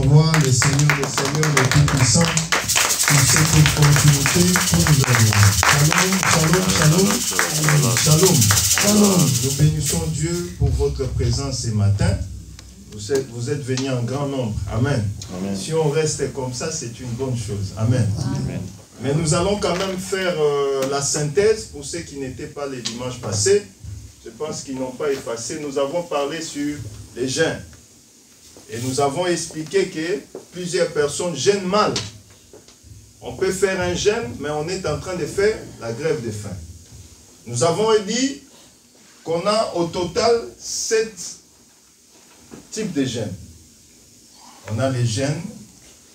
roi, le Seigneur des Seigneurs, le Tout-Puissant, pour cette opportunité que nous avons. Shalom, shalom, shalom, shalom. Nous bénissons Dieu pour votre présence ce matin. Vous êtes venus en grand nombre. Amen. Amen. Si on reste comme ça, c'est une bonne chose. Amen. Amen. Mais nous allons quand même faire la synthèse pour ceux qui n'étaient pas les dimanches passés. Je pense qu'ils n'ont pas effacé. Nous avons parlé sur les jeûnes. Et nous avons expliqué que plusieurs personnes jeûnent mal. On peut faire un jeûne, mais on est en train de faire la grève de faim. Nous avons dit qu'on a au total 7 types de jeûnes. On a les jeûnes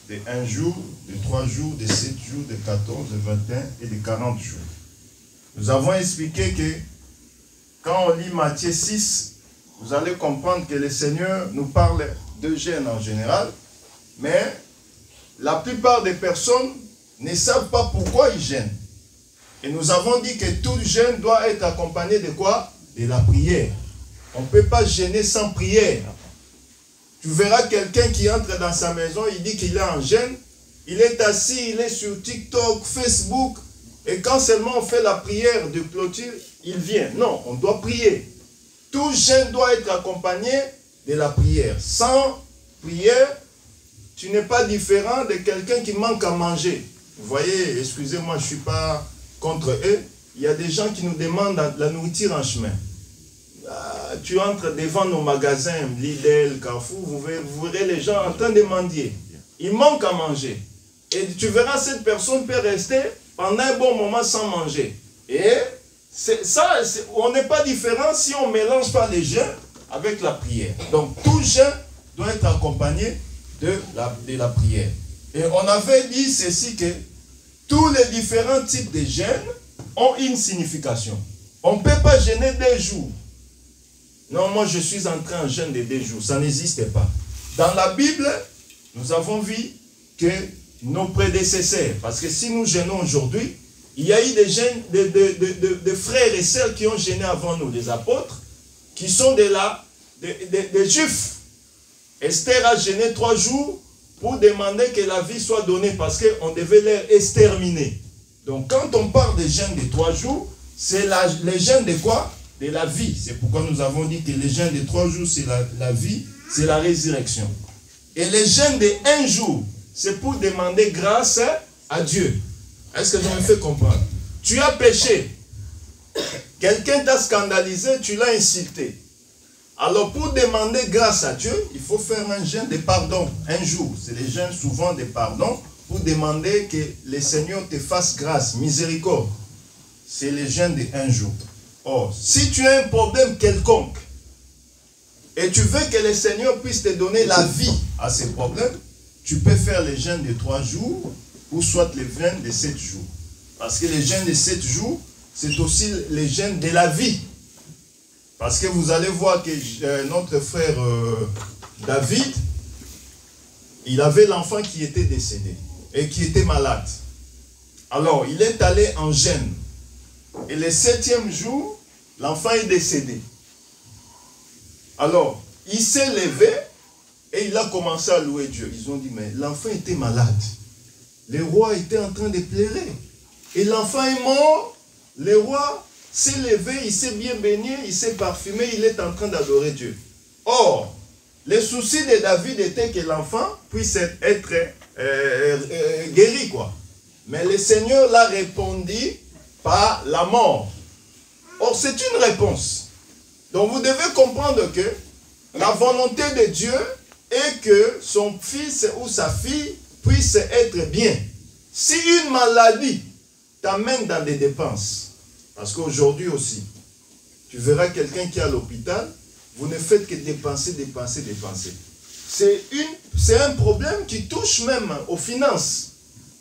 de 1 jour, de 3 jours, de 7 jours, de 14, de 21 et de 40 jours. Nous avons expliqué que quand on lit Matthieu 6, vous allez comprendre que le Seigneur nous parle de jeûne en général, mais la plupart des personnes ne savent pas pourquoi ils jeûnent. Et nous avons dit que tout jeûne doit être accompagné de quoi? De la prière. On ne peut pas jeûner sans prière. Tu verras quelqu'un qui entre dans sa maison, il dit qu'il est en jeûne, il est assis, il est sur TikTok, Facebook, et quand seulement on fait la prière de clôture, il vient. Non, on doit prier. Tout jeûne doit être accompagné de la prière. Sans prière, tu n'es pas différent de quelqu'un qui manque à manger. Vous voyez, excusez-moi, je ne suis pas contre eux. Il y a des gens qui nous demandent la nourriture en chemin. Tu entres devant nos magasins, Lidl, Carrefour, vous verrez les gens en train de mendier. Ils manquent à manger. Et tu verras cette personne peut rester pendant un bon moment sans manger. Et on n'est pas différent si on ne mélange pas les jeûnes avec la prière. Donc tout jeûne doit être accompagné de la prière. Et on avait dit ceci que tous les différents types de jeûnes ont une signification. On ne peut pas jeûner 2 jours. Non, moi je suis entré en jeûne de 2 jours. Ça n'existe pas. Dans la Bible, nous avons vu que nos prédécesseurs, parce que si nous jeûnons aujourd'hui, il y a eu des frères et sœurs qui ont jeûné avant nous, des apôtres, qui sont des juifs. Esther a jeûné 3 jours pour demander que la vie soit donnée, parce qu'on devait les exterminer. Donc quand on parle de jeûne de 3 jours, c'est les jeûnes de quoi? De la vie. C'est pourquoi nous avons dit que les jeûnes de 3 jours, c'est la vie, c'est la résurrection. Et les jeûnes de 1 jour, c'est pour demander grâce à Dieu. Est-ce que je me fais comprendre? Tu as péché. Quelqu'un t'a scandalisé, tu l'as insulté. Alors pour demander grâce à Dieu, il faut faire un jeûne de pardon. 1 jour, c'est les jeûnes souvent de pardon pour demander que le Seigneur te fasse grâce, miséricorde. C'est les jeûnes de 1 jour. Or, si tu as un problème quelconque et tu veux que le Seigneur puisse te donner la vie à ces problèmes, tu peux faire les jeûnes de 3 jours ou soit les jeûnes de 7 jours. Parce que les jeûnes de 7 jours, c'est aussi les jeûnes de la vie. Parce que vous allez voir que notre frère David, il avait l'enfant qui était décédé et qui était malade. Alors, il est allé en jeûne. Et le 7e jour, l'enfant est décédé. Alors, il s'est levé et il a commencé à louer Dieu. Ils ont dit, mais l'enfant était malade. Le roi était en train de pleurer. Et l'enfant est mort. Le roi s'est levé, il s'est bien baigné, il s'est parfumé, il est en train d'adorer Dieu. Or, le souci de David était que l'enfant puisse être guéri, quoi. Mais le Seigneur l'a répondu par la mort. Or, c'est une réponse. Donc, vous devez comprendre que la volonté de Dieu est que son fils ou sa fille puisse être bien. Si une maladie t'amène dans des dépenses, parce qu'aujourd'hui aussi, tu verras quelqu'un qui est à l'hôpital, vous ne faites que dépenser, dépenser, dépenser. C'est un problème qui touche même aux finances.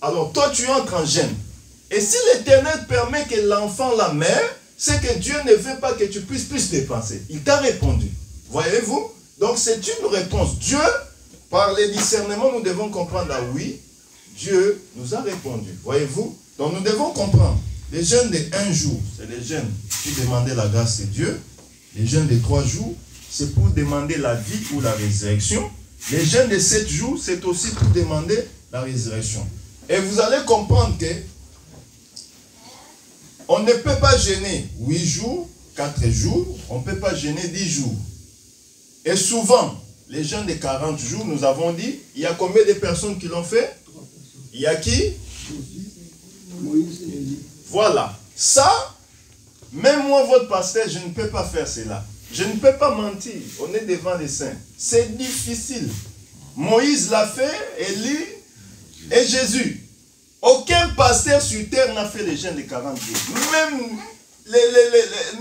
Alors, toi, tu entres en jeûne. Et si l'Éternel permet que l'enfant la meure, c'est que Dieu ne veut pas que tu puisses plus dépenser. Il t'a répondu. Voyez-vous? Donc c'est une réponse. Dieu, par les discernements, nous devons comprendre, ah oui, Dieu nous a répondu. Voyez-vous? Donc nous devons comprendre. Les jeûnes de 1 jour, c'est les jeûnes qui demandaient la grâce de Dieu. Les jeûnes de 3 jours, c'est pour demander la vie ou la résurrection. Les jeûnes de 7 jours, c'est aussi pour demander la résurrection. Et vous allez comprendre que on ne peut pas jeûner 8 jours, 4 jours, on ne peut pas jeûner 10 jours. Et souvent, les jeûnes de 40 jours, nous avons dit, il y a combien de personnes qui l'ont fait? Il y a qui? Voilà. Ça, même moi, votre pasteur, je ne peux pas faire cela. Je ne peux pas mentir. On est devant les saints. C'est difficile. Moïse l'a fait, Élie et Jésus. Aucun pasteur sur terre n'a fait les jeûnes de 40 jours.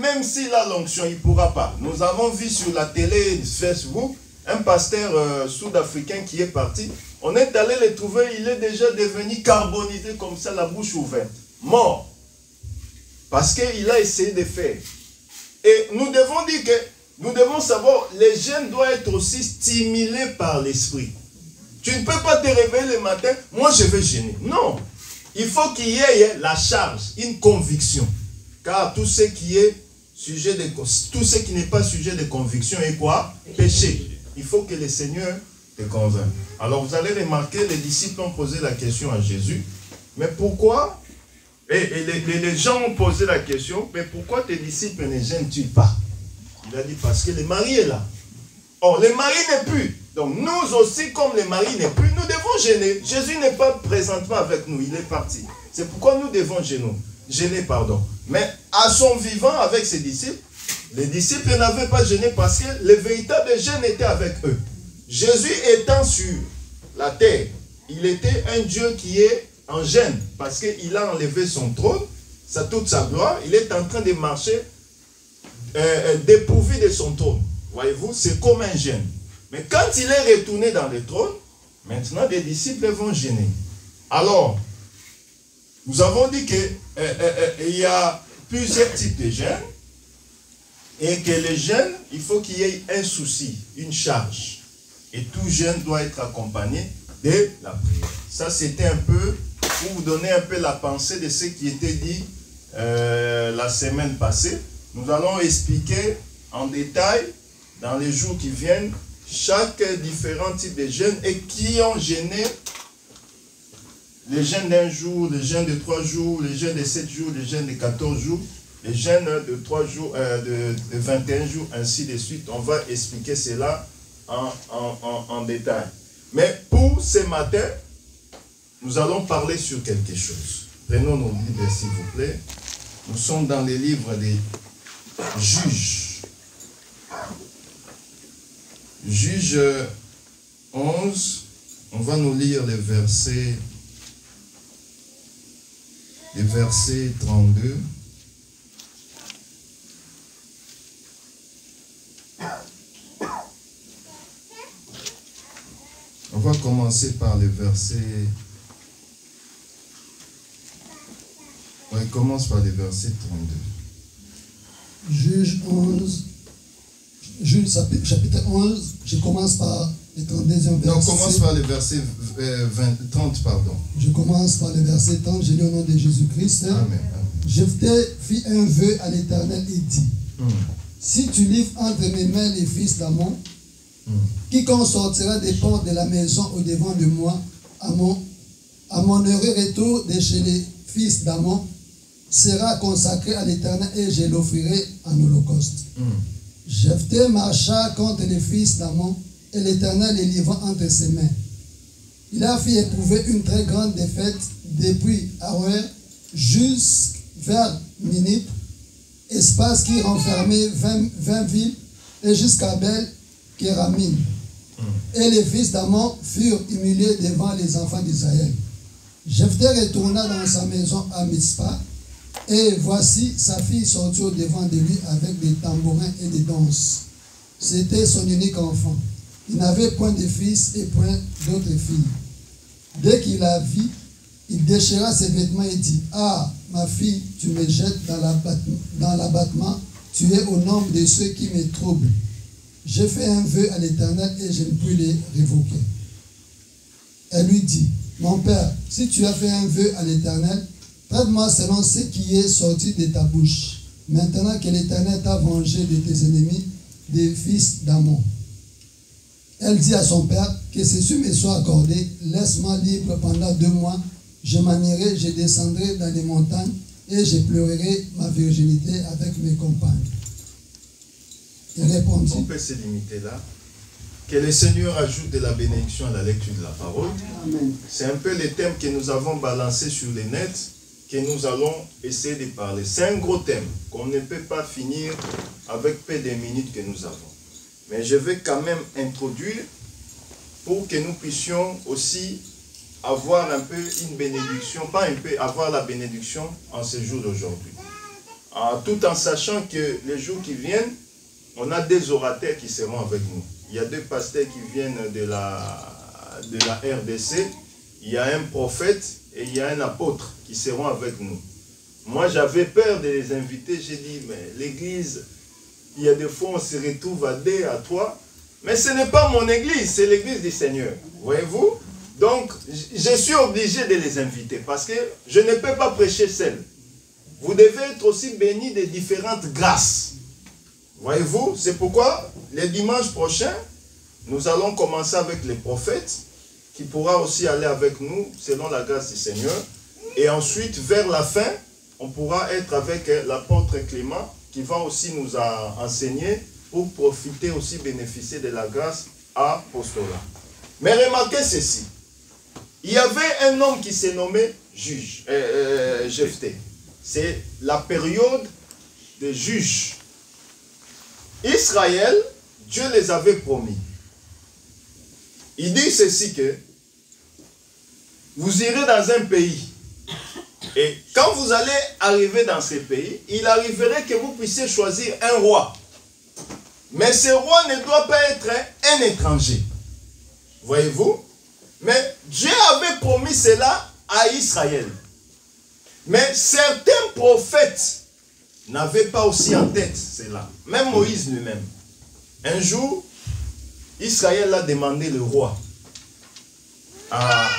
Même s'il a l'onction, il ne pourra pas. Nous avons vu sur la télé, Facebook, un pasteur sud-africain qui est parti. On est allé le trouver, il est déjà devenu carbonisé comme ça, la bouche ouverte. Mort. Parce qu'il a essayé de faire. Et nous devons dire que, nous devons savoir, les jeunes doivent être aussi stimulés par l'esprit. Tu ne peux pas te réveiller le matin, moi je vais jeûner. Non. Il faut qu'il y ait la charge, une conviction. Car tout ce qui est sujet de, tout ce qui n'est pas sujet de conviction est quoi? Péché. Il faut que le Seigneur te convainque. Alors vous allez remarquer, les disciples ont posé la question à Jésus. Mais pourquoi? Et les gens ont posé la question, mais pourquoi tes disciples ne jeûnent-ils pas? Il a dit, parce que le mari est là. Or, le mari n'est plus. Donc nous aussi, comme le mari n'est plus, nous devons jeûner. Jésus n'est pas présentement avec nous, il est parti. C'est pourquoi nous devons jeûner, pardon. Mais à son vivant avec ses disciples, les disciples n'avaient pas jeûné parce que le véritable jeûne était avec eux. Jésus étant sur la terre, il était un Dieu qui est en jeûne parce qu'il a enlevé son trône, toute sa gloire, il est en train de marcher dépourvu de son trône. Voyez-vous, c'est comme un jeûne. Mais quand il est retourné dans le trône, maintenant les disciples vont jeûner. Alors, nous avons dit qu'il y a plusieurs types de jeûnes et que les jeûnes, il faut qu'il y ait un souci, une charge. Et tout jeûne doit être accompagné de la prière. Ça, c'était un peu pour vous donner un peu la pensée de ce qui était dit la semaine passée. Nous allons expliquer en détail dans les jours qui viennent chaque différent type de jeûne et qui ont jeûné les jeûnes d'1 jour, les jeûnes de 3 jours, les jeûnes de 7 jours, les jeûnes de 14 jours, les jeûnes de 3 jours, de 21 jours, ainsi de suite. On va expliquer cela en détail. Mais pour ce matin, nous allons parler sur quelque chose. Prenons nos Bibles, s'il vous plaît. Nous sommes dans les livres des Juges. Juge 11, on va nous lire les versets 32. On va commencer par le verset. On commence par le verset 32. Juge 11. Juge chapitre 11, je commence par le 32e verset. Non, on commence par le verset 30, pardon. Je commence par le verset 30, je lis au nom de Jésus-Christ. Amen. Jephthé fit un vœu à l'Éternel et dit, si tu livres entre mes mains les fils d'Amon, quiconque sortira des portes de la maison au-devant de moi, à mon heureux retour de chez les fils d'Amon, sera consacré à l'Éternel et je l'offrirai en holocauste. Jephthé marcha contre les fils d'Amon et l'Éternel les livra entre ses mains. Il a fait éprouver une très grande défaite depuis Aroer jusqu'à Minip, espace qui renfermait 20 villes, et jusqu'à Bel-Kéramim. Et les fils d'Amon furent humiliés devant les enfants d'Israël. Jephthé retourna dans sa maison à Mitzpah, et voici sa fille sortit au-devant de lui avec des tambourins et des danses. C'était son unique enfant. Il n'avait point de fils et point d'autres filles. Dès qu'il la vit, il déchira ses vêtements et dit, ah, ma fille, tu me jettes dans l'abattement, tu es au nombre de ceux qui me troublent. J'ai fait un vœu à l'Éternel et je ne puis le révoquer. Elle lui dit, mon père, si tu as fait un vœu à l'Éternel, traite-moi selon ce qui est sorti de ta bouche. Maintenant que l'Éternel t'a vengé de tes ennemis, des fils d'Amon. Elle dit à son père, que ceci me soit accordé, laisse-moi libre pendant 2 mois, je m'en irai, je descendrai dans les montagnes et je pleurerai ma virginité avec mes compagnes. Il répondit. On peut se limiter là. Que le Seigneur ajoute de la bénédiction à la lecture de la parole. C'est un peu les thèmes que nous avons balancés sur les nets, que nous allons essayer de parler. C'est un gros thème qu'on ne peut pas finir avec peu de minutes que nous avons. Mais je vais quand même introduire pour que nous puissions aussi avoir un peu une bénédiction, pas un peu, avoir la bénédiction en ce jour d'aujourd'hui. Tout en sachant que les jours qui viennent, on a des orateurs qui seront avec nous. Il y a 2 pasteurs qui viennent de la RDC, il y a un prophète et il y a un apôtre qui seront avec nous. Moi, j'avais peur de les inviter. J'ai dit, mais l'église, il y a des fois, on se retrouve à 2, à 3. Mais ce n'est pas mon église, c'est l'église du Seigneur. Voyez-vous? Donc, je suis obligé de les inviter parce que je ne peux pas prêcher seul. Vous devez être aussi bénis de différentes grâces. Voyez-vous? C'est pourquoi, le dimanche prochain, nous allons commencer avec les prophètes qui pourra aussi aller avec nous selon la grâce du Seigneur. Et ensuite, vers la fin, on pourra être avec l'apôtre Clément qui va aussi nous enseigner pour profiter aussi, bénéficier de la grâce apostolale. Mais remarquez ceci. Il y avait un homme qui s'est nommé Jephthé. C'est la période des juges. Israël, Dieu les avait promis. Il dit ceci que vous irez dans un pays. Et quand vous allez arriver dans ce pays, il arriverait que vous puissiez choisir un roi. Mais ce roi ne doit pas être un étranger. Voyez-vous? Mais Dieu avait promis cela à Israël. Mais certains prophètes n'avaient pas aussi en tête cela. Même Moïse lui-même. Un jour, Israël a demandé le roi à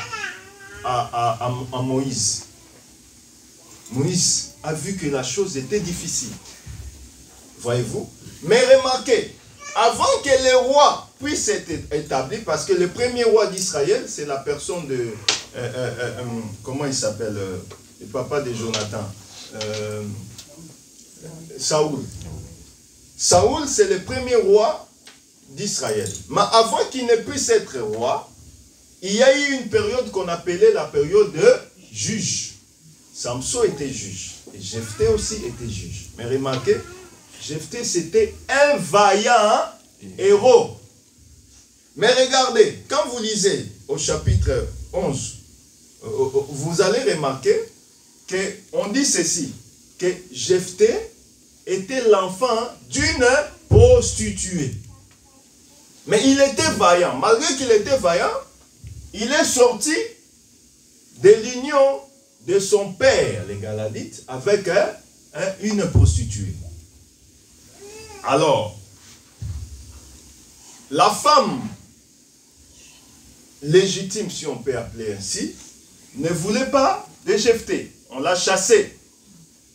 Moïse. Moïse a vu que la chose était difficile. Voyez-vous? Mais remarquez, avant que le roi puisse être établi, parce que le premier roi d'Israël, c'est la personne de... comment il s'appelle? Le papa de Jonathan. Saoul. Saoul, c'est le premier roi d'Israël. Mais avant qu'il ne puisse être roi, il y a eu une période qu'on appelait la période de juge. Samson était juge. Et Jephthé aussi était juge. Mais remarquez, Jephthé c'était un vaillant héros. Mais regardez, quand vous lisez au chapitre 11, vous allez remarquer qu'on dit ceci, que Jephthé était l'enfant d'une prostituée. Mais il était vaillant. Malgré qu'il était vaillant, il est sorti de l'union de son père, les Galadites, avec une prostituée. Alors, la femme légitime, si on peut appeler ainsi, ne voulait pas de Jephthé. On l'a chassé.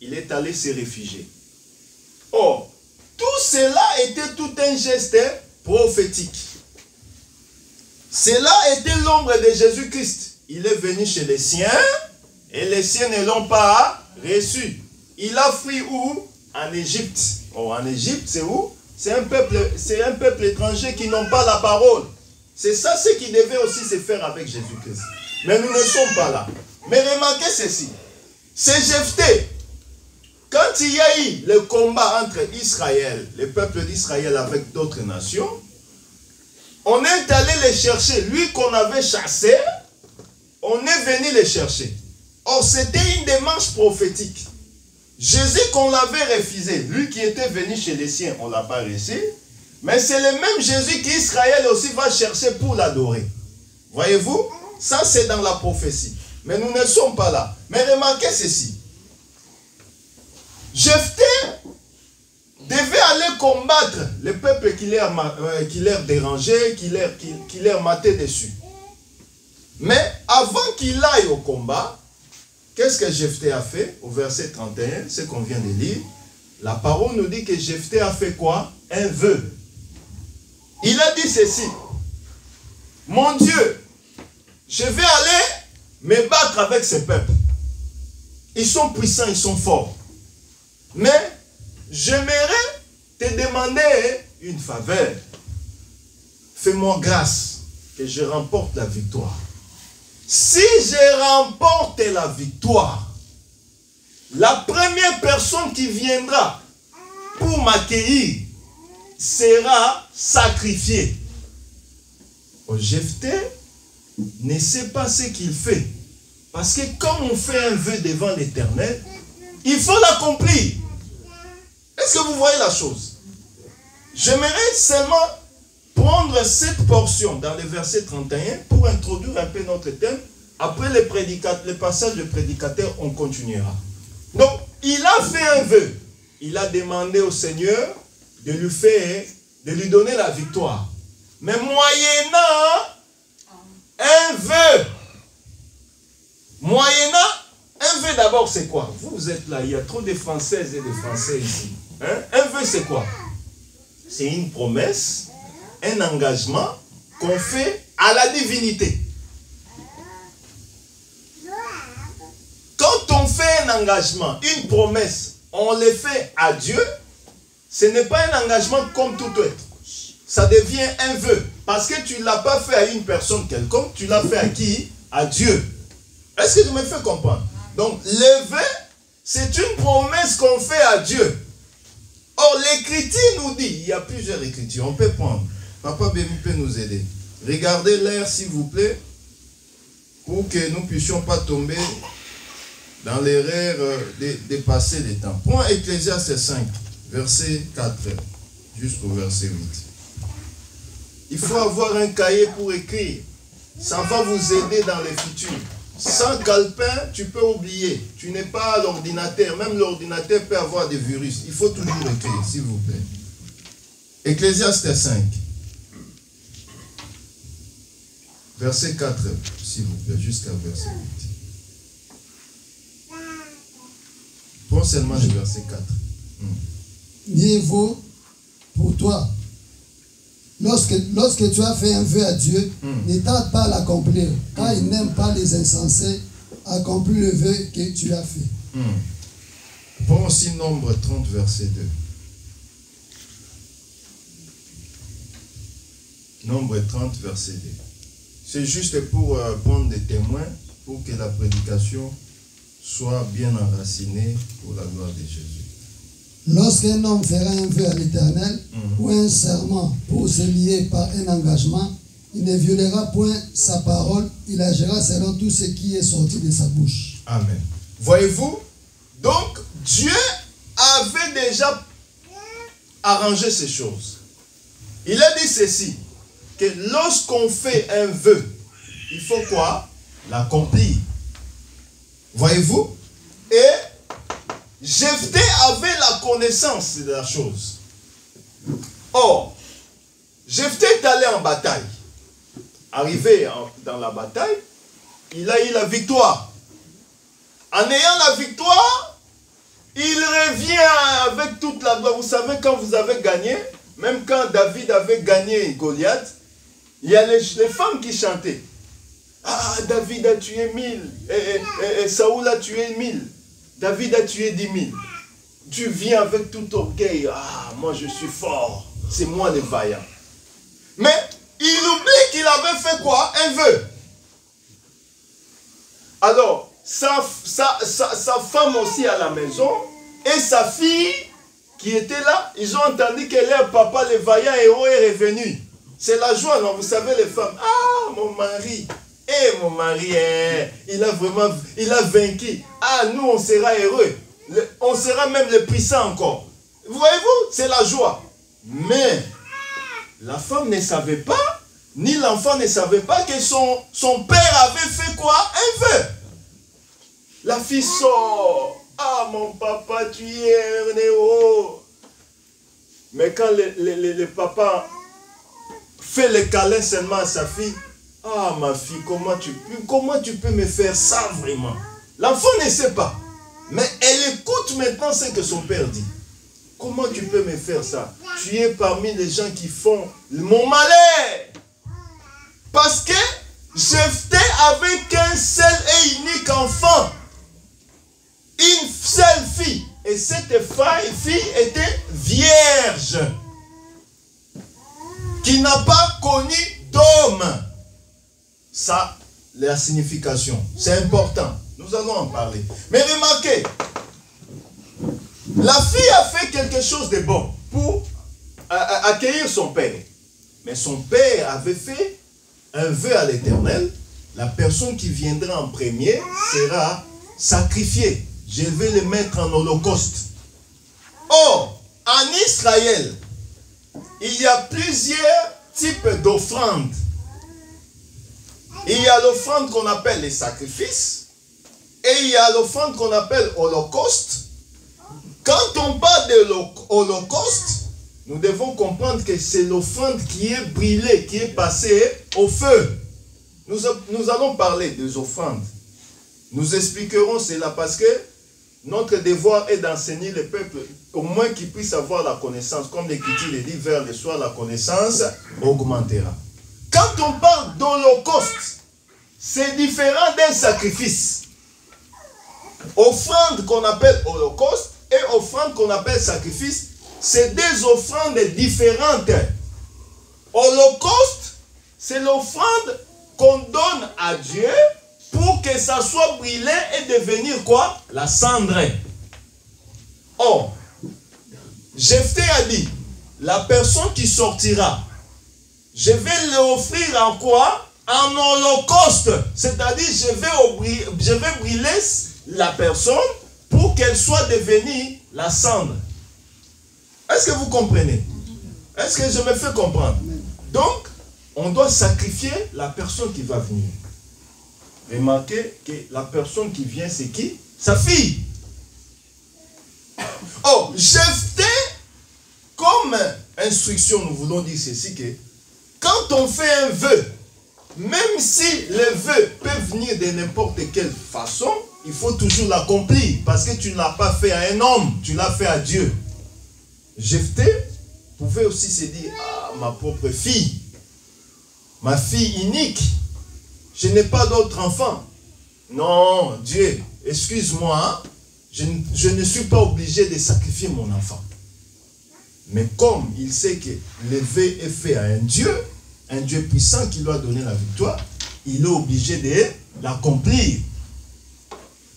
Il est allé se réfugier. Or, tout cela était tout un geste prophétique. Cela était l'ombre de Jésus-Christ. Il est venu chez les siens et les siens ne l'ont pas reçu. Il a fui où? En Égypte. Or, en Égypte, c'est où? C'est un peuple étranger qui n'ont pas la parole. C'est ça ce qui devait aussi se faire avec Jésus-Christ. Mais nous ne sommes pas là. Mais remarquez ceci. C'est Jephthé. Quand il y a eu le combat entre Israël, le peuple d'Israël avec d'autres nations, on est allé les chercher. Lui qu'on avait chassé, on est venu les chercher. Or, c'était une démarche prophétique. Jésus qu'on l'avait refusé, lui qui était venu chez les siens, on ne l'a pas reçu. Mais c'est le même Jésus qu'Israël aussi va chercher pour l'adorer. Voyez-vous? Ça, c'est dans la prophétie. Mais nous ne sommes pas là. Mais remarquez ceci. Jephthé devait aller combattre le peuple qui leur dérangeait, qui leur matait dessus. Mais avant qu'il aille au combat, qu'est-ce que Jephthé a fait? Au verset 31, ce qu'on vient de lire, la parole nous dit que Jephthé a fait quoi? Un vœu. Il a dit ceci, mon Dieu, je vais aller me battre avec ce peuple. Ils sont puissants, ils sont forts. Mais j'aimerais te demander une faveur. Fais-moi grâce que je remporte la victoire. Si je remporte la victoire, la première personne qui viendra pour m'accueillir sera sacrifiée. Jephthé ne sait pas ce qu'il fait. Parce que quand on fait un vœu devant l'Éternel, il faut l'accomplir. Est-ce que vous voyez la chose? J'aimerais seulement prendre cette portion dans le verset 31 pour introduire un peu notre thème. Après le passage de prédicateur, on continuera. Donc, il a fait un vœu. Il a demandé au Seigneur de lui donner la victoire. Mais moyennant un vœu. Moyennant un vœu d'abord, c'est quoi? Vous êtes là, il y a trop de Françaises et de Français ici. Hein? Un vœu, c'est quoi? C'est une promesse, un engagement qu'on fait à la divinité. Quand on fait un engagement, une promesse, on le fait à Dieu, ce n'est pas un engagement comme tout autre. Ça devient un vœu. Parce que tu ne l'as pas fait à une personne quelconque, tu l'as fait à qui? À Dieu. Est-ce que je me fais comprendre? Donc, le vœu, c'est une promesse qu'on fait à Dieu. Or, l'Écriture nous dit, il y a plusieurs Écritures, on peut prendre. Papa Bémi peut nous aider. Regardez l'air, s'il vous plaît, pour que nous ne puissions pas tomber dans l'erreur de passer le temps. Prends Ecclésiaste 5, verset 4, jusqu'au verset 8. Il faut avoir un cahier pour écrire. Ça va vous aider dans le futur. Sans calepin, tu peux oublier. Tu n'es pas à l'ordinateur. Même l'ordinateur peut avoir des virus. Il faut toujours écrire, s'il vous plaît. Ecclésiaste 5. Verset 4, s'il vous plaît, jusqu'à verset 8. Prends seulement le verset 4. Mieux vaut pour toi. Lorsque tu as fait un vœu à Dieu, ne tarde pas à l'accomplir, car il n'aime pas les insensés. Accomplis le vœu que tu as fait. Prends aussi Nombre 30, verset 2. Nombre 30, verset 2. C'est juste pour prendre des témoins, pour que la prédication soit bien enracinée pour la gloire de Jésus. Lorsqu'un homme fera un vœu à l'Éternel, ou un serment pour se lier par un engagement, il ne violera point sa parole, il agira selon tout ce qui est sorti de sa bouche. Amen. Voyez-vous? Donc, Dieu avait déjà arrangé ces choses. Il a dit ceci, que lorsqu'on fait un vœu, il faut quoi? L'accomplir. Voyez-vous? Et Jephthé avait la connaissance de la chose. Or, Jephthé est allé en bataille. Arrivé dans la bataille, il a eu la victoire. En ayant la victoire, il revient avec toute la gloire. Vous savez, quand vous avez gagné, même quand David avait gagné Goliath, il y a les femmes qui chantaient. Ah, David a tué 1000, et Saoul a tué 1000. David a tué 10 000. Tu viens avec tout orgueil. Ah, moi je suis fort. C'est moi le vaillant. Mais il oublie qu'il avait fait quoi? Un vœu. Alors, sa femme aussi à la maison et sa fille qui était là, ils ont entendu que leur papa, le vaillant héros, est revenu. C'est la joie, non? Vous savez, les femmes. Ah, mon mari. Eh, mon mari, il a vaincu. Ah, nous, on sera heureux. On sera même les puissants encore. Voyez-vous, c'est la joie. Mais, la femme ne savait pas, ni l'enfant ne savait pas que son père avait fait quoi? Un vœu. La fille sort. Ah, mon papa, tu es un héros. Mais quand le papa fait le câlin seulement à sa fille, ah, ma fille, comment tu peux me faire ça vraiment? L'enfant ne sait pas. Mais elle écoute maintenant ce que son père dit. Comment tu peux me faire ça? Tu es parmi les gens qui font mon malheur. Parce Jephthé avait qu'un seul et unique enfant. Une seule fille. Et cette fille était vierge. Qui n'a pas connu d'homme. Ça, la signification. C'est important. Nous allons en parler. Mais remarquez, la fille a fait quelque chose de bon pour accueillir son père. Mais son père avait fait un vœu à l'Éternel. La personne qui viendra en premier sera sacrifiée. Je vais le mettre en holocauste. Or, en Israël, il y a plusieurs types d'offrandes. Il y a l'offrande qu'on appelle les sacrifices. Et il y a l'offrande qu'on appelle holocauste. Quand on parle de l'holocauste, nous devons comprendre que c'est l'offrande qui est brûlée, qui est passée au feu. Nous allons parler des offrandes. Nous expliquerons cela parce que notre devoir est d'enseigner le peuple, au moins qu'il puisse avoir la connaissance. Comme l'Écriture le dit, vers le soir, la connaissance augmentera. Quand on parle d'holocauste, c'est différent d'un sacrifice. Offrande qu'on appelle holocauste et offrande qu'on appelle sacrifice, c'est des offrandes différentes. Holocauste, c'est l'offrande qu'on donne à Dieu pour que ça soit brûlé et devenir quoi? La cendre. Or, Jephthé a dit, la personne qui sortira, je vais l'offrir en quoi? En holocauste. C'est-à-dire, je vais brûler la personne pour qu'elle soit devenue la cendre. Est-ce que vous comprenez? Est-ce que je me fais comprendre? Donc, on doit sacrifier la personne qui va venir. Remarquez que la personne qui vient, c'est qui? Sa fille. Oh, Jephthé, comme instruction, nous voulons dire ceci, que quand on fait un vœu, même si le vœu peut venir de n'importe quelle façon, il faut toujours l'accomplir, parce que tu ne l'as pas fait à un homme, tu l'as fait à Dieu. Jephthé pouvait aussi se dire, ah, ma propre fille, ma fille unique, je n'ai pas d'autre enfant. Non, Dieu, excuse-moi, je ne suis pas obligé de sacrifier mon enfant. Mais comme il sait que le vœu est fait à un Dieu puissant qui lui a donné la victoire, il est obligé de l'accomplir.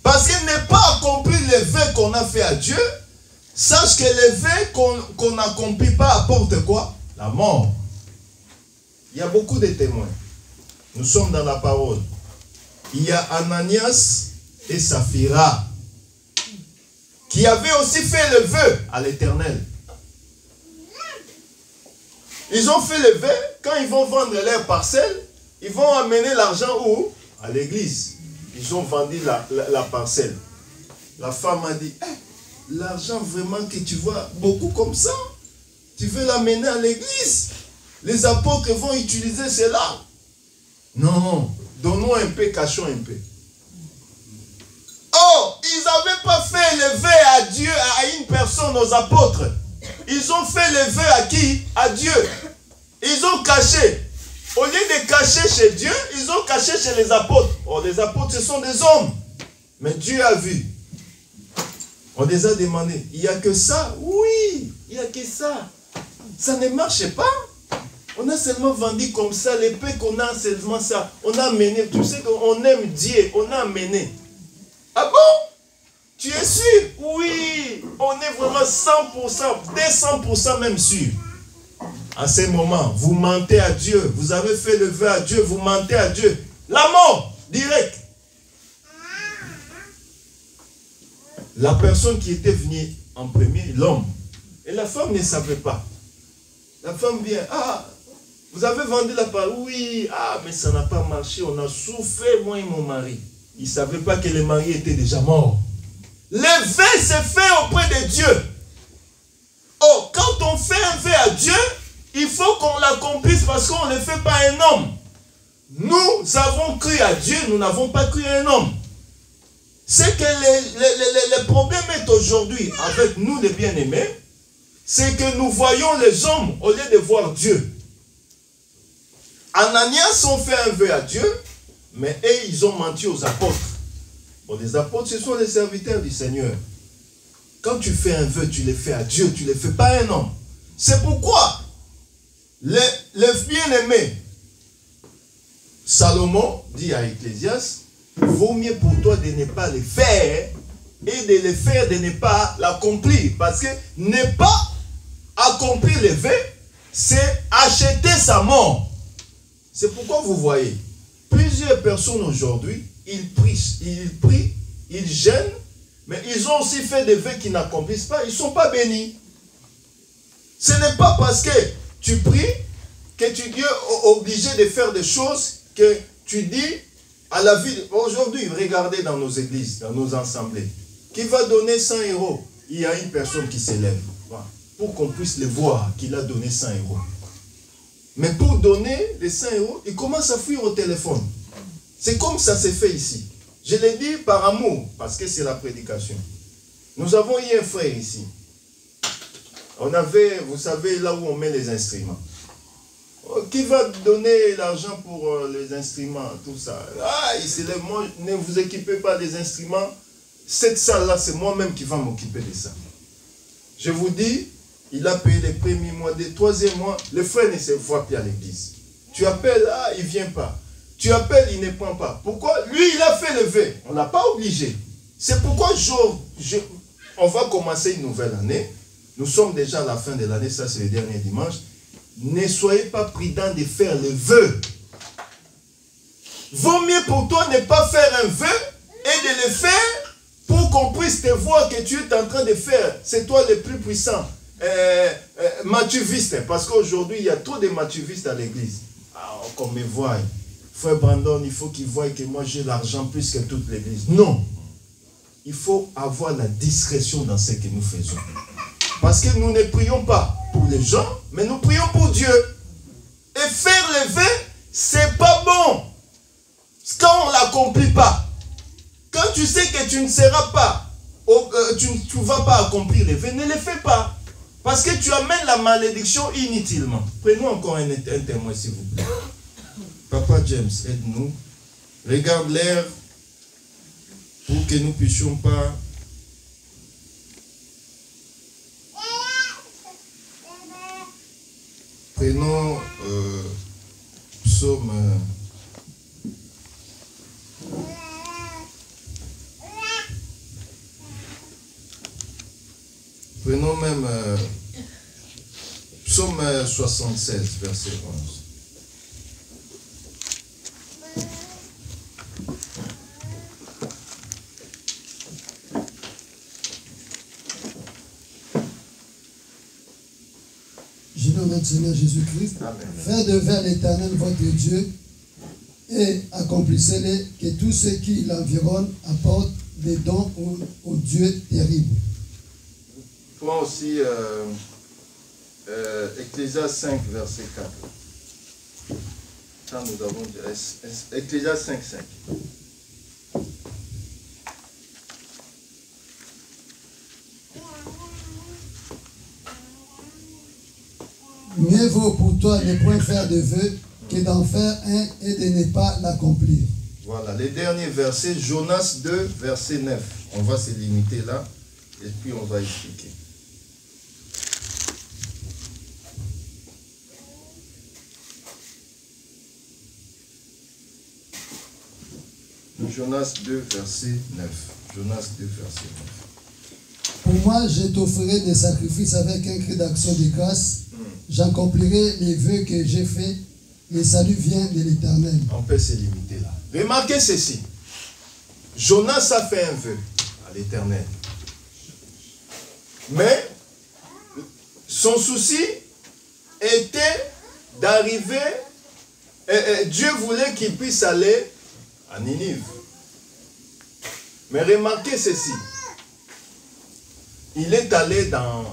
Parce qu'il n'est pas accompli le vœu qu'on a fait à Dieu, sache que le vœu qu'on n'accomplit pas apporte quoi? La mort. Il y a beaucoup de témoins. Nous sommes dans la parole. Il y a Ananias et Saphira qui avaient aussi fait le vœu à l'Éternel. Ils ont fait le vœu, quand ils vont vendre leurs parcelles, ils vont amener l'argent où? À l'église. Ils ont vendu la parcelle. La femme a dit, hey, l'argent vraiment que tu vois beaucoup comme ça, tu veux l'amener à l'église? Les apôtres vont utiliser cela. Non, donnons un peu, cachons un peu. Oh, ils n'avaient pas fait le vœu à Dieu, à une personne, aux apôtres. Ils ont fait le vœu à qui? À Dieu. Ils ont caché. Au lieu de cacher chez Dieu, ils ont caché chez les apôtres. Oh, les apôtres, ce sont des hommes. Mais Dieu a vu. On les a demandé, il n'y a que ça? Oui, il n'y a que ça. Ça ne marche pas. On a seulement vendu comme ça, les peu qu'on a seulement ça. On a mené, tu sais qu'on aime Dieu, on a mené. Ah bon? Tu es sûr? Oui, on est vraiment 100%, 200% même sûr. À ce moment, vous mentez à Dieu, vous avez fait le vœu à Dieu, vous mentez à Dieu. La mort, direct. La personne qui était venue en premier, l'homme, et la femme ne savait pas. La femme vient, ah, vous avez vendu la part? Oui, ah, mais ça n'a pas marché, on a souffert, moi et mon mari. Il ne savait pas que le mari était déjà mort. Le vœu s'est fait auprès de Dieu. Oh, quand on fait un vœu à Dieu, il faut qu'on l'accomplisse parce qu'on ne le fait pas à un homme. Nous avons cru à Dieu, nous n'avons pas cru à un homme. C'est que le problème est aujourd'hui avec nous les bien-aimés, c'est que nous voyons les hommes au lieu de voir Dieu. Ananias ont fait un vœu à Dieu Mais eux, ils ont menti aux apôtres. Bon, les apôtres, ce sont les serviteurs du Seigneur. Quand tu fais un vœu, tu le fais à Dieu, tu ne le fais pas à un homme. C'est pourquoi le bien-aimé Salomon dit à Ecclésiaste, vaut mieux pour toi de ne pas le faire et de le faire, de ne pas l'accomplir. Parce que ne pas accomplir le vœu, c'est acheter sa mort. C'est pourquoi vous voyez, plusieurs personnes aujourd'hui, ils prient, ils jeûnent, mais ils ont aussi fait des vœux qu'ils n'accomplissent pas, ils ne sont pas bénis. Ce n'est pas parce que tu pries que tu es obligé de faire des choses que tu dis à la vie. Aujourd'hui, regardez dans nos églises, dans nos assemblées, qui va donner 100 €. Il y a une personne qui s'élève pour qu'on puisse le voir qu'il a donné 100 €. Mais pour donner les 100 €, il commence à fuir au téléphone. C'est comme ça s'est fait ici. Je l'ai dit par amour, parce que c'est la prédication. Nous avons eu un frère ici. On avait, vous savez, là où on met les instruments. Qui va donner l'argent pour les instruments, tout ça? Ah, il se lève, moi, ne vous équipez pas des instruments. Cette salle-là, c'est moi-même qui va m'occuper de ça. Je vous dis, il a payé les premiers mois, les troisième mois, le frère ne se voit plus à l'église. Tu appelles, ah, il ne vient pas. Tu appelles, il ne prend pas. Pourquoi? Lui, il a fait le vœu. On ne l'a pas obligé. C'est pourquoi on va commencer une nouvelle année. Nous sommes déjà à la fin de l'année, ça c'est le dernier dimanche. Ne soyez pas prudents de faire le vœu. Vaut mieux pour toi ne pas faire un vœu et de le faire pour qu'on puisse te voir que tu es en train de faire. C'est toi le plus puissant. Mathuviste, parce qu'aujourd'hui il y a trop de mathuvistes à l'église. Qu'on me voie. Frère Brandon, il faut qu'il voie que moi j'ai l'argent plus que toute l'église. Non. Il faut avoir la discrétion dans ce que nous faisons. Parce que nous ne prions pas pour les gens, mais nous prions pour Dieu. Et faire les vœux, c'est pas bon. Quand on ne l'accomplit pas. Quand tu sais que tu ne seras pas, tu ne vas pas accomplir les vœux, ne les fais pas. Parce que tu amènes la malédiction inutilement. Prenons encore un témoin, s'il vous plaît. Papa James, aide-nous. Regarde l'air pour que nous ne puissions pas... Prenons psaume... Prenons même psaume 76, verset 11. Je loue notre Seigneur Jésus-Christ. Faites de vers l'Éternel votre Dieu et accomplissez-les, que tous ceux qui l'environnent apportent des dons au Dieu terrible. Prends aussi Ecclésiaste 5, verset 4. Ça, nous avons Ecclésiaste 5, 5. Mieux vaut pour toi de ne point faire de vœux que d'en faire un et de ne pas l'accomplir. Voilà, les derniers versets, Jonas 2, verset 9. On va se limiter là et puis on va expliquer. Jonas 2, verset 9. Jonas 2, verset 9. Pour moi, je t'offrirai des sacrifices avec un cri d'action de grâce. J'accomplirai les vœux que j'ai faits. Le salut vient de l'Éternel. On peut se limiter là. Remarquez ceci. Jonas a fait un vœu à l'Éternel. Mais son souci était d'arriver. Dieu voulait qu'il puisse aller à Ninive. Mais remarquez ceci. Il est allé dans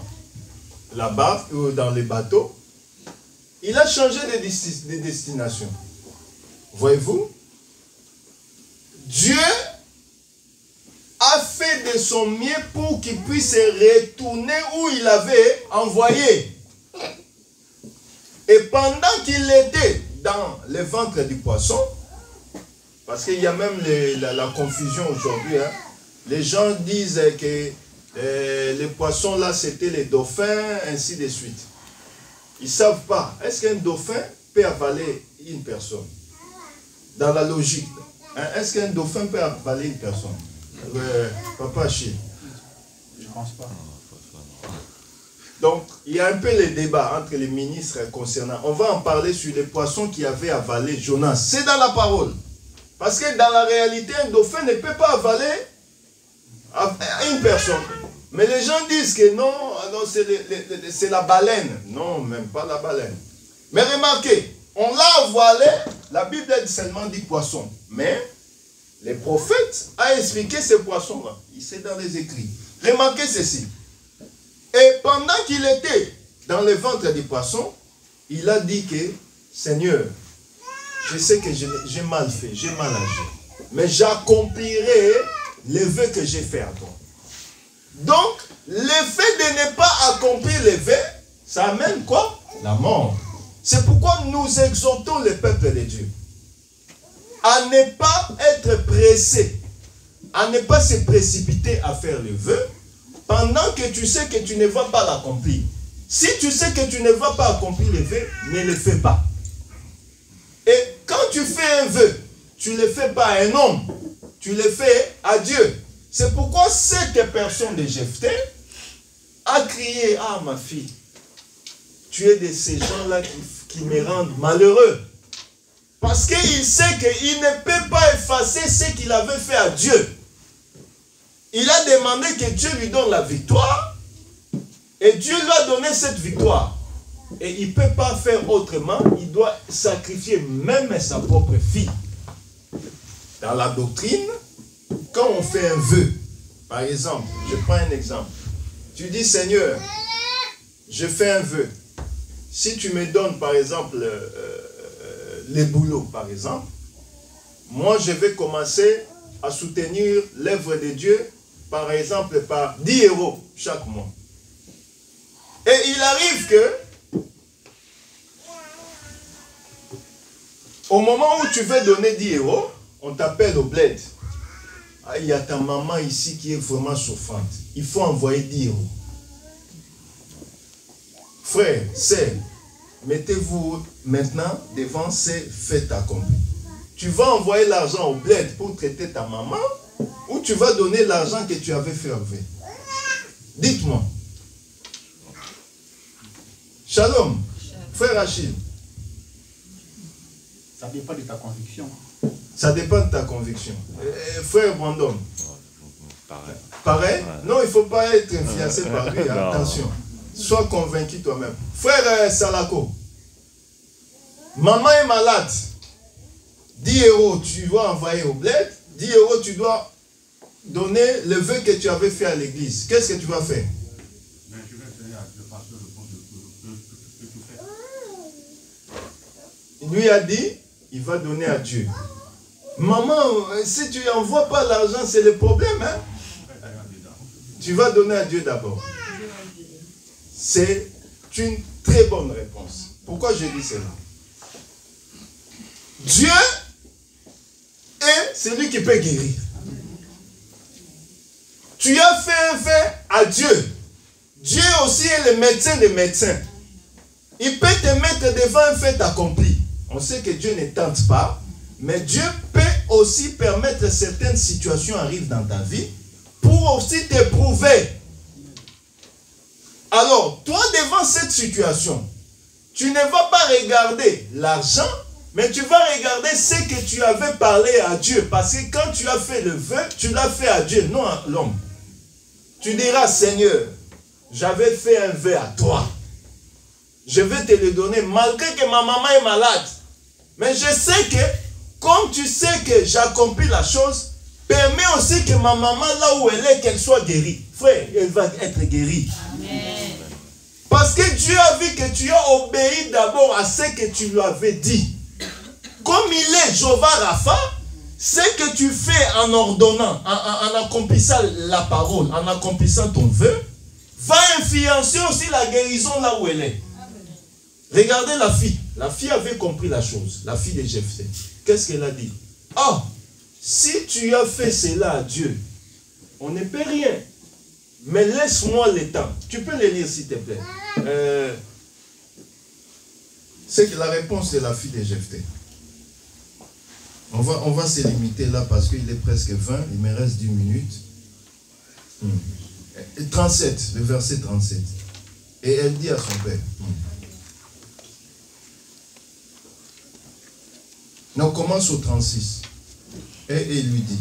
la barque ou dans les bateaux. Il a changé de destination. Voyez-vous? Dieu a fait de son mieux pour qu'il puisse retourner où il avait envoyé. Et pendant qu'il était dans le ventre du poisson, Parce qu'il y a même la confusion aujourd'hui. Hein. Les gens disent que les poissons là, c'était les dauphins, ainsi de suite. Ils ne savent pas. Est-ce qu'un dauphin peut avaler une personne? Dans la logique. Hein? Est-ce qu'un dauphin peut avaler une personne? Papa Achille. Je ne pense pas. Donc, il y a un peu les débats entre les ministres concernant. On va en parler sur les poissons qui avaient avalé Jonas. C'est dans la parole. Parce que dans la réalité, un dauphin ne peut pas avaler une personne. Mais les gens disent que non, non c'est la baleine. Non, même pas la baleine. Mais remarquez, on l'a avalé, la Bible a seulement dit poisson. Mais les prophètes ont expliqué ces poissons-là. C'est dans les écrits. Remarquez ceci. Et pendant qu'il était dans le ventre du poisson, il a dit que, Seigneur, je sais que j'ai mal fait, j'ai mal agi. Mais j'accomplirai les vœux que j'ai fait à toi. Donc, le fait de ne pas accomplir les vœux, ça amène quoi? La mort. C'est pourquoi nous exhortons le peuple de Dieu à ne pas être pressé, à ne pas se précipiter à faire le vœu, pendant que tu sais que tu ne vas pas l'accomplir. Si tu sais que tu ne vas pas accomplir le vœu, ne le fais pas. Et quand tu fais un vœu, tu ne le fais pas à un homme, tu le fais à Dieu. C'est pourquoi cette personne de Jephthé a crié, ah ma fille, tu es de ces gens-là qui me rendent malheureux. Parce qu'il sait qu'il ne peut pas effacer ce qu'il avait fait à Dieu. Il a demandé que Dieu lui donne la victoire. Et Dieu lui a donné cette victoire. Et il ne peut pas faire autrement. Il doit sacrifier même sa propre fille. Dans la doctrine, quand on fait un vœu, par exemple, je prends un exemple. Tu dis, Seigneur, je fais un vœu. Si tu me donnes, par exemple, les boulots, par exemple, moi, je vais commencer à soutenir l'œuvre de Dieu, par exemple, par 10 € chaque mois. Et il arrive que, au moment où tu veux donner 10 €, on t'appelle au bled. Ah, il y a ta maman ici qui est vraiment souffrante. Il faut envoyer 10 €. Frère, sœur, mettez-vous maintenant devant ces faits accomplis. Tu vas envoyer l'argent au bled pour traiter ta maman ou tu vas donner l'argent que tu avais fait avec? Dites-moi. Shalom, frère Achille. Ça dépend de ta conviction. Ça dépend de ta conviction. Frère Brandon. Pareil. Pareil? Non, il ne faut pas être influencé par lui. Attention. Sois convaincu toi-même. Frère Salako. Maman est malade. 10 € tu dois envoyer au bled. 10 € tu dois donner le vœu que tu avais fait à l'église. Qu'est-ce que tu vas faire? Mais je vais faire le pasteur de tout faire. Il lui a dit, il va donner à Dieu. Maman, si tu n'envoies pas l'argent, c'est le problème. Hein? Tu vas donner à Dieu d'abord. C'est une très bonne réponse. Pourquoi je dis cela? Dieu est celui qui peut guérir. Tu as fait un vœu à Dieu. Dieu aussi est le médecin des médecins. Il peut te mettre devant un fait accompli. On sait que Dieu ne tente pas, mais Dieu peut aussi permettre que certaines situations arrivent dans ta vie pour aussi t'éprouver. Alors, toi, devant cette situation, tu ne vas pas regarder l'argent, mais tu vas regarder ce que tu avais parlé à Dieu. Parce que quand tu as fait le vœu, tu l'as fait à Dieu, non à l'homme. Tu diras, Seigneur, j'avais fait un vœu à toi. Je vais te le donner, malgré que ma maman est malade. Mais je sais que, comme tu sais que j'accomplis la chose, permets aussi que ma maman, là où elle est, qu'elle soit guérie. Frère, elle va être guérie. Amen. Parce que Dieu a vu que tu as obéi d'abord à ce que tu lui avais dit. Comme il est Jéhovah Rapha, ce que tu fais en ordonnant, en accomplissant la parole, en accomplissant ton vœu, va influencer aussi la guérison là où elle est. Regardez la fille. La fille avait compris la chose. La fille de Jephthé. Qu'est-ce qu'elle a dit? Oh, si tu as fait cela à Dieu, on ne peut rien. Mais laisse-moi le temps. Tu peux le lire s'il te plaît. C'est que la réponse est la fille de Jephthé. On va se limiter là parce qu'il est presque 20. Il me reste 10 minutes. 37, le verset 37. Et elle dit à son père. On commence au 36. Et il lui dit.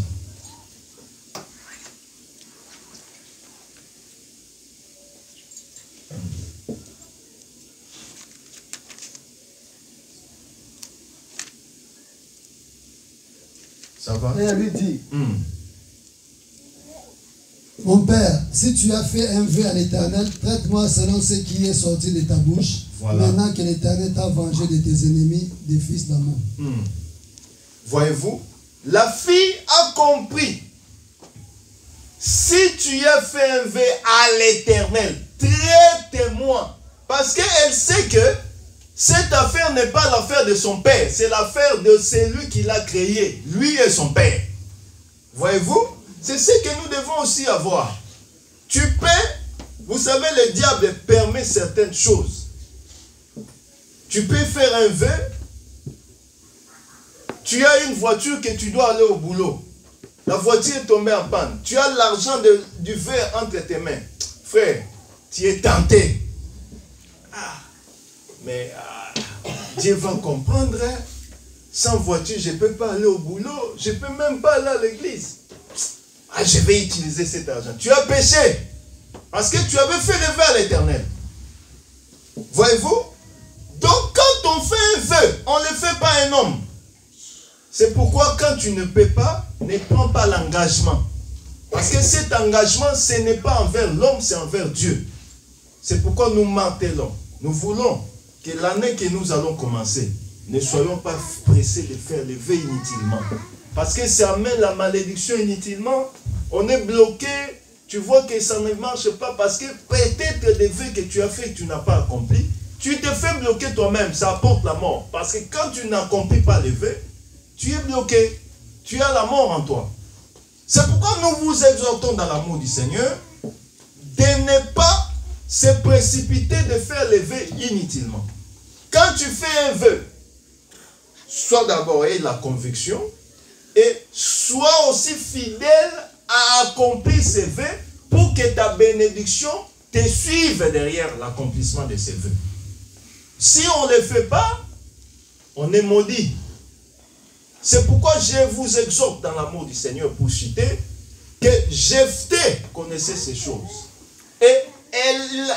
Ça va? Et elle lui dit, mon père, si tu as fait un vœu à l'Éternel, traite-moi selon ce qui est sorti de ta bouche. Voilà. Maintenant que l'Éternel t'a vengé de tes ennemis, des fils d'Ammon. Voyez-vous, la fille a compris. Si tu as fait un vœu à l'Éternel, traite-moi. Parce qu'elle sait que cette affaire n'est pas l'affaire de son père, c'est l'affaire de celui qui l'a créé, lui et son père. Voyez-vous, c'est ce que nous devons aussi avoir. Tu peux, vous savez, le diable permet certaines choses. Tu peux faire un vœu, tu as une voiture que tu dois aller au boulot. La voiture est tombée en panne. Tu as l'argent du verre entre tes mains. Frère, tu es tenté. Mais Dieu va comprendre. Hein? Sans voiture, je ne peux pas aller au boulot. Je ne peux même pas aller à l'église. Je vais utiliser cet argent. Tu as péché. Parce que tu avais fait le vœu à l'Éternel. Voyez-vous? Donc quand on fait un vœu, on ne le fait pas à un homme. C'est pourquoi quand tu ne peux pas, ne prends pas l'engagement. Parce que cet engagement, ce n'est pas envers l'homme, c'est envers Dieu. C'est pourquoi nous martelons. Nous voulons que l'année que nous allons commencer, ne soyons pas pressés de faire les vœux inutilement. Parce que ça amène la malédiction inutilement. On est bloqué. Tu vois que ça ne marche pas parce que peut-être des vœux que tu as fait que tu n'as pas accompli. Tu te fais bloquer toi-même. Ça apporte la mort. Parce que quand tu n'accomplis pas les vœux, tu es bloqué. Tu as la mort en toi. C'est pourquoi nous vous exhortons dans l'amour du Seigneur de ne pas se précipiter de faire les vœux inutilement. Quand tu fais un vœu, sois d'abord ayez la conviction et sois aussi fidèle à accomplir ces vœux pour que ta bénédiction te suive derrière l'accomplissement de ces vœux. Si on ne le fait pas, on est maudit. C'est pourquoi je vous exhorte dans l'amour du Seigneur pour citer que Jephthé connaissait ces choses. Et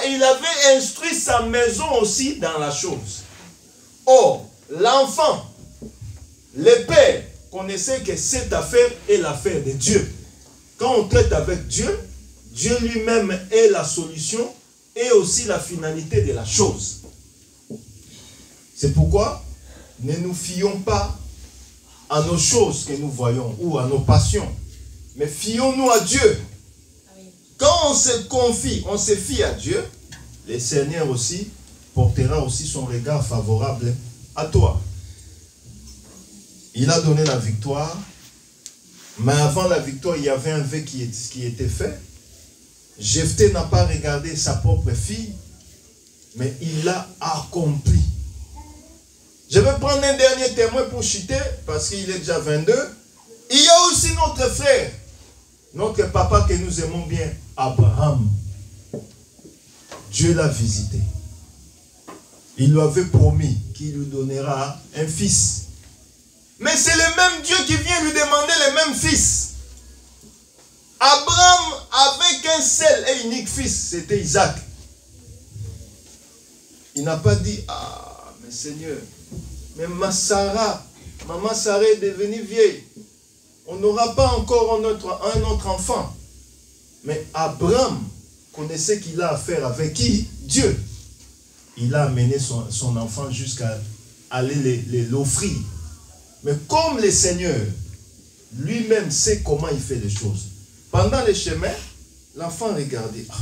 il avait instruit sa maison aussi dans la chose. Or, l'enfant, le père, connaissait que cette affaire est l'affaire de Dieu. Quand on traite avec Dieu, Dieu lui-même est la solution et aussi la finalité de la chose. C'est pourquoi ne nous fions pas à nos choses que nous voyons ou à nos passions, mais fions-nous à Dieu. Quand on se confie, on se fie à Dieu, le Seigneur aussi portera aussi son regard favorable à toi. Il a donné la victoire, mais avant la victoire, il y avait un vœu qui était fait. Jephthé n'a pas regardé sa propre fille, mais il l'a accompli. Je vais prendre un dernier témoin pour chuter, parce qu'il est déjà 22. Il y a aussi notre frère, notre papa que nous aimons bien, Abraham. Dieu l'a visité. Il lui avait promis qu'il lui donnera un fils. Mais c'est le même Dieu qui vient lui demander le même fils. Abraham avait qu'un seul et unique fils, c'était Isaac. Il n'a pas dit, ah, mais Seigneur, mais maman Sarah est devenue vieille. On n'aura pas encore un autre enfant. Mais Abraham connaissait qu'il a affaire avec qui? Dieu. Il a amené son enfant jusqu'à aller l'offrir. Mais comme le Seigneur lui-même sait comment il fait les choses, pendant le chemin, l'enfant regardait. Ah,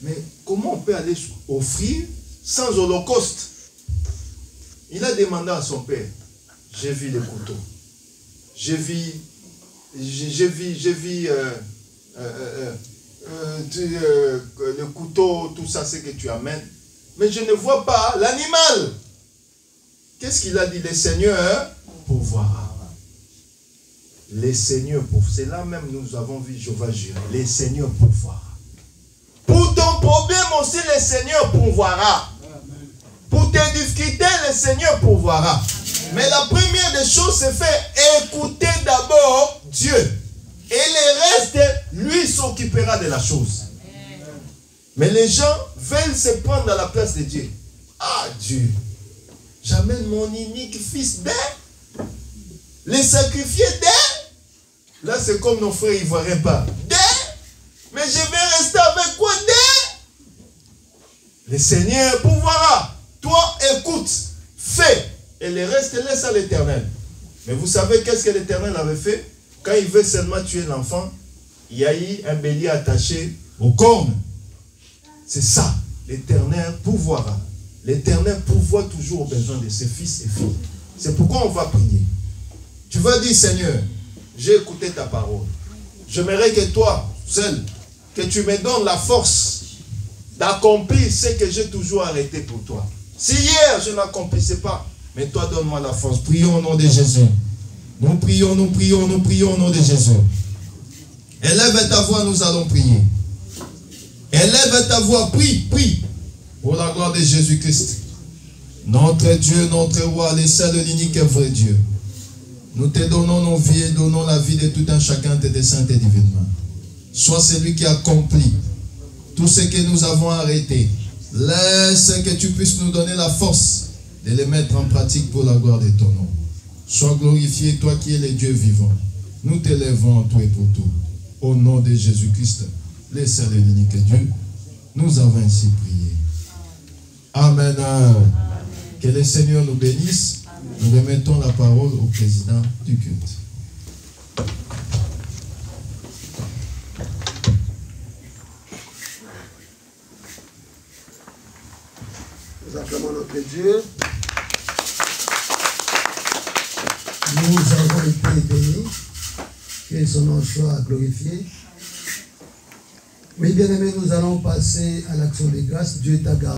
mais comment on peut aller offrir sans holocauste? Il a demandé à son père, j'ai vu les couteaux, j'ai vu j'ai vu le couteau, tout ça, c'est que tu amènes. Mais je ne vois pas l'animal. Qu'est-ce qu'il a dit? Le Seigneur pourvoira. Les seigneurs pourvoira. C'est là même nous avons vu Jéhovah Jireh. Les seigneurs pourvoira. Pour ton problème aussi, le Seigneur pourvoira. Pour tes difficultés, le Seigneur pourvoira. Mais la première des choses, c'est faire écouter d'abord Dieu. Et le reste, lui s'occupera de la chose. Mais les gens veulent se prendre à la place de Dieu. Ah Dieu, j'amène mon unique fils d'Ève, les sacrifier d'Ève. Là c'est comme nos frères ivoiriens pas. D'Ève, mais je vais rester avec quoi d'Ève? Le Seigneur pourvoira. Toi écoute, fais, et le reste laisse à l'Éternel. Mais vous savez qu'est-ce que l'Éternel avait fait? Quand il veut seulement tuer l'enfant, il y a eu un bélier attaché aux cornes. C'est ça, l'Éternel pourvoira. L'Éternel pourvoit toujours aux besoins de ses fils et filles. C'est pourquoi on va prier. Tu vas dire, Seigneur, j'ai écouté ta parole. J'aimerais que toi, seul, que tu me donnes la force d'accomplir ce que j'ai toujours arrêté pour toi. Si hier je n'accomplissais pas, mais toi donne-moi la force. Prions au nom de Jésus. Nous prions, nous prions, nous prions au nom de Jésus. Élève ta voix, nous allons prier. Élève ta voix, prie, prie. Pour la gloire de Jésus-Christ. Notre Dieu, notre roi, le seul, l'unique et vrai Dieu. Nous te donnons nos vies et donnons la vie de tout un chacun de tes saints et divinement. Sois celui qui accomplit tout ce que nous avons arrêté. Laisse que tu puisses nous donner la force de les mettre en pratique pour la gloire de ton nom. Sois glorifié, toi qui es le Dieu vivant. Nous t'élèvons en toi et pour tout. Au nom de Jésus-Christ, le seul et l'unique Dieu, nous avons ainsi prié. Amen. Que le Seigneur nous bénisse. Nous remettons la parole au président du culte. Nous acclamons notre Dieu. Nous avons été bénis. Que son nom soit glorifié. Oui, bien-aimés, nous allons passer à l'action de grâce. Dieu t'a gardé.